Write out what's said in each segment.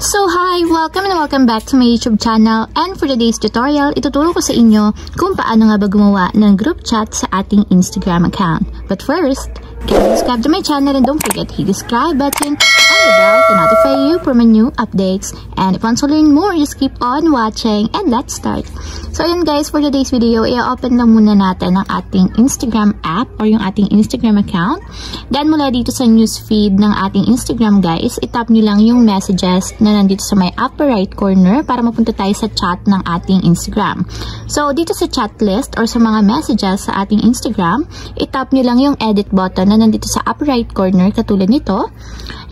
So hi! Welcome and welcome back to my YouTube channel, and for today's tutorial, ituturo ko sa inyo kung paano nga ba gumawa ng group chat sa ating Instagram account. But first, can you subscribe to my channel and don't forget to hit the subscribe button and the bell to notify you for my new updates. And if you want to learn more, just keep on watching and let's start. So ayan guys, for today's video, i-open lang muna natin ang ating Instagram app or yung ating Instagram account. Then mula dito sa newsfeed ng ating Instagram guys, itap nyo lang yung messages na nandito sa may upper right corner para mapunta tayo sa chat ng ating Instagram. So dito sa chat list or sa mga messages sa ating Instagram, itap nyo lang yung edit button na nandito sa upper right corner katulad nito.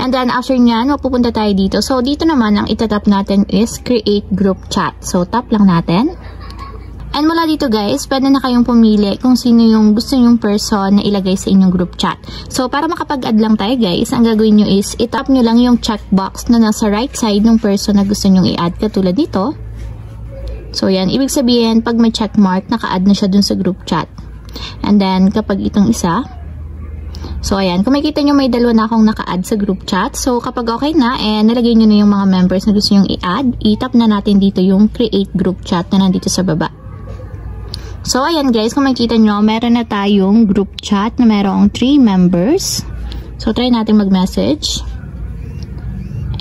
And then after nyan, mapupunta tayo dito. So dito naman ang itatap natin is create group chat. So tap lang natin. And mula dito guys, pwede na kayong pumili kung sino yung gusto nyong person na ilagay sa inyong group chat. So para makapag-add lang tayo guys, ang gagawin nyo is itap nyo lang yung checkbox na nasa right side ng person na gusto nyong i-add katulad nito. So yan, ibig sabihin pag may checkmark, naka-add na siya dun sa group chat. And then kapag itong isa, so ayan, kung makikita nyo may dalawa na akong naka-add sa group chat. So kapag okay na, nalagay nyo na yung mga members na gusto nyong i-add, itap na natin dito yung create group chat na nandito sa baba. So, ayan guys, kung makikita nyo, meron na tayong group chat na merong 3 members. So, try natin mag-message.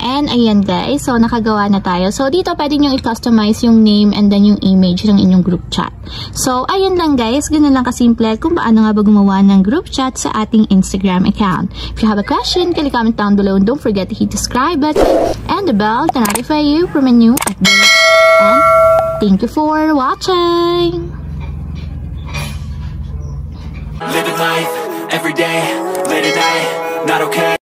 And, ayan guys, so nakagawa na tayo. So, dito pwede nyo i-customize yung name and then yung image ng inyong group chat. So, ayan lang guys, ganun lang kasimple kung paano nga ba gumawa ng group chat sa ating Instagram account. If you have a question, can you comment down below and don't forget to hit the subscribe button and the bell to notify you for my new updates. And, thank you for watching! Living life, every day, late at night, not okay.